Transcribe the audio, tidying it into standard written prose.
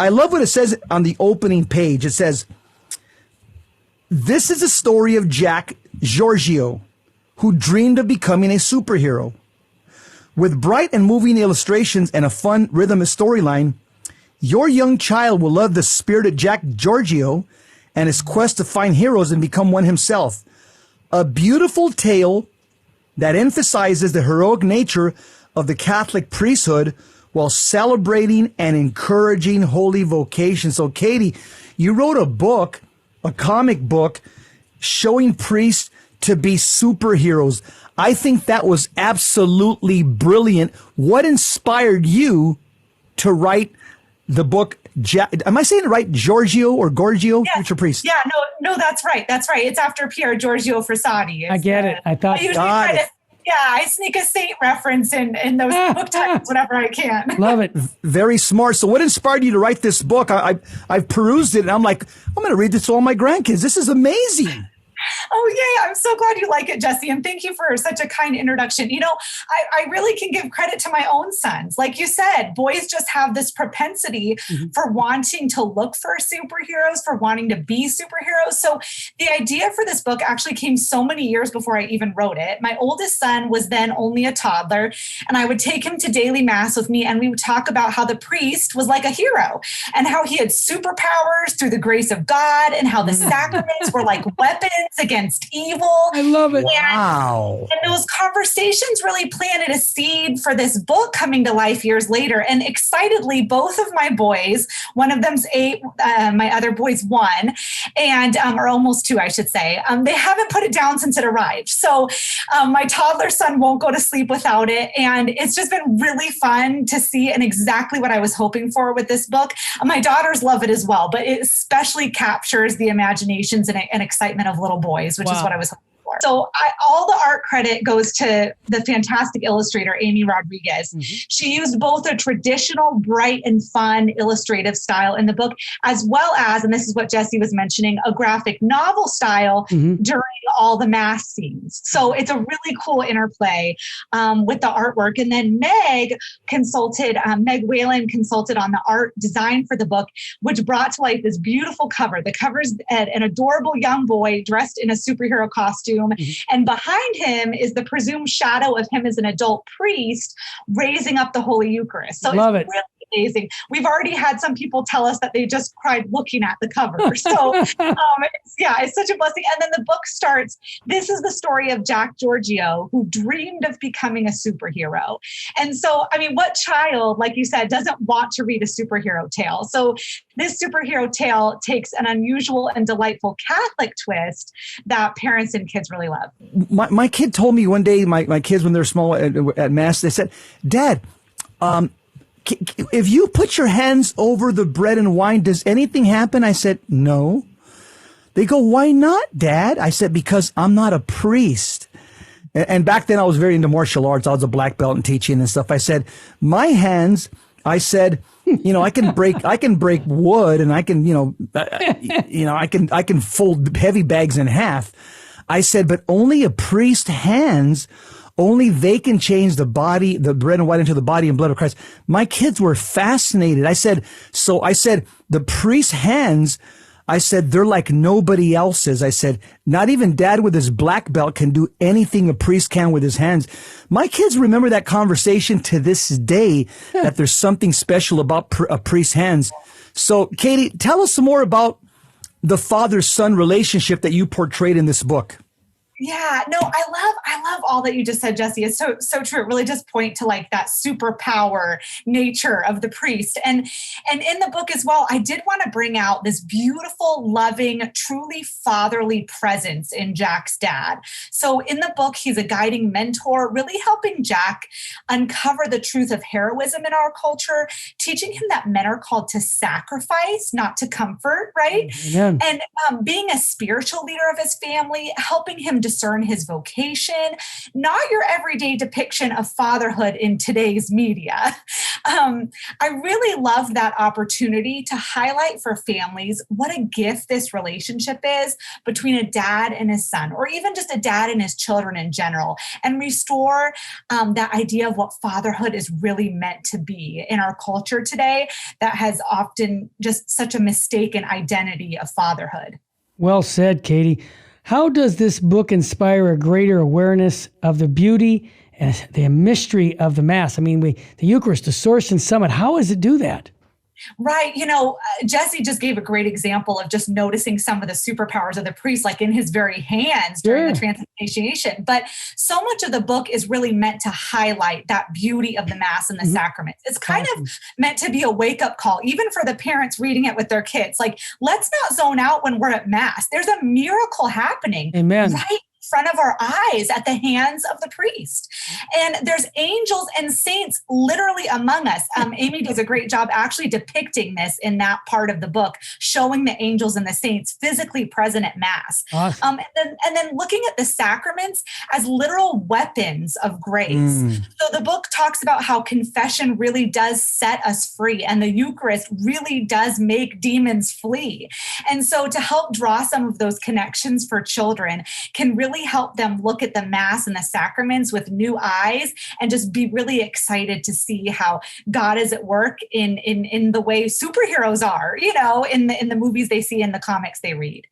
I love what it says on the opening page. It says, "This is a story of Jack Giorgio, who dreamed of becoming a superhero. With bright and moving illustrations and a fun rhythmic storyline, your young child will love the spirited Jack Giorgio and his quest to find heroes and become one himself. A beautiful tale that emphasizes the heroic nature of the Catholic priesthood while celebrating and encouraging holy vocations." So, Katie, you wrote a book, a comic book, showing priests to be superheroes. I think that was absolutely brilliant. What inspired you to write the book? Am I saying it right? Giorgio or Gorgio? Yes. Future priest. Yeah, no, that's right. That's right. It's after Pier Giorgio Frassati. I get it. I thought. I sneak a saint reference in those book titles whenever I can. Love it. Very smart. So what inspired you to write this book? I've perused it and I'm like, I'm going to read this to all my grandkids. This is amazing. Oh, yay. I'm so glad you like it, Jesse. And thank you for such a kind introduction. You know, I really can give credit to my own sons. Like you said, boys just have this propensity for wanting to look for superheroes, for wanting to be superheroes. So the idea for this book actually came so many years before I even wrote it. My oldest son was then only a toddler, and I would take him to daily mass with me, and we would talk about how the priest was like a hero and how he had superpowers through the grace of God and how the sacraments were like weapons against evil. I love it. Wow. And those conversations really planted a seed for this book coming to life years later. And excitedly, both of my boys, one of them's 8, my other boy's 1, and or almost 2, I should say. They haven't put it down since it arrived. So my toddler son won't go to sleep without it. And it's just been really fun to see, and exactly what I was hoping for with this book. My daughters love it as well, but it especially captures the imaginations and excitement of little boys, which is what I was hoping for. So all the art credit goes to the fantastic illustrator, Amy Rodriguez. She used both a traditional, bright and fun illustrative style in the book, as well as, and this is what Jesse was mentioning, a graphic novel style during all the mass scenes. So it's a really cool interplay with the artwork. And then Meg Whalen consulted on the art design for the book, which brought to life this beautiful cover. The cover's an adorable young boy dressed in a superhero costume. And behind him is the presumed shadow of him as an adult priest raising up the Holy Eucharist. So Love it's really amazing. We've already had some people tell us that they just cried looking at the cover. So it's such a blessing. And then the book starts, this is the story of Jack Giorgio, who dreamed of becoming a superhero. And so, I mean, what child, like you said, doesn't want to read a superhero tale? So this superhero tale takes an unusual and delightful Catholic twist that parents and kids really love. My kid told me one day, my kids, when they're small at mass, they said, "Dad, if you put your hands over the bread and wine, does anything happen?" I said, "No." They go, "Why not, Dad?" I said, "Because I'm not a priest." And back then I was very into martial arts. I was a black belt and teaching and stuff. I said, my hands, I said, I can break wood, and I can, I can fold heavy bags in half. I said, but only a priest's hands, only they can change the body, the bread and wine into the body and blood of Christ. My kids were fascinated. I said, the priest's hands, I said, they're like nobody else's. I said, not even Dad with his black belt can do anything a priest can with his hands. My kids remember that conversation to this day, that there's something special about a priest's hands. So, Katie, tell us some more about the father-son relationship that you portrayed in this book. Yeah, no, I love all that you just said, Jesse. It's so true. It really does point to like that superpower nature of the priest. And in the book as well, I did want to bring out this beautiful, loving, truly fatherly presence in Jack's dad. So in the book, he's a guiding mentor, really helping Jack uncover the truth of heroism in our culture, teaching him that men are called to sacrifice, not to comfort, right? Amen. And being a spiritual leader of his family, helping him discern his vocation, not your everyday depiction of fatherhood in today's media. I really love that opportunity to highlight for families what a gift this relationship is between a dad and his son, or even just a dad and his children in general, and restore that idea of what fatherhood is really meant to be in our culture today that has often just such a mistaken identity of fatherhood. Well said, Katie. How does this book inspire a greater awareness of the beauty and the mystery of the Mass? I mean, the Eucharist, the source and summit. How does it do that? Right. Jesse just gave a great example of just noticing some of the superpowers of the priest, like in his very hands during the transubstantiation. But so much of the book is really meant to highlight that beauty of the Mass and the sacraments. It's kind of meant to be a wake-up call, even for the parents reading it with their kids. Like, let's not zone out when we're at Mass. There's a miracle happening. Amen. Right front of our eyes at the hands of the priest. And there's angels and saints literally among us. Amy does a great job actually depicting this in that part of the book, showing the angels and the saints physically present at Mass. Awesome. And then looking at the sacraments as literal weapons of grace. So the book talks about how confession really does set us free, and the Eucharist really does make demons flee. And so to help draw some of those connections for children can really help them look at the Mass and the sacraments with new eyes and just be really excited to see how God is at work in the way superheroes are, in the movies they see, in the comics they read.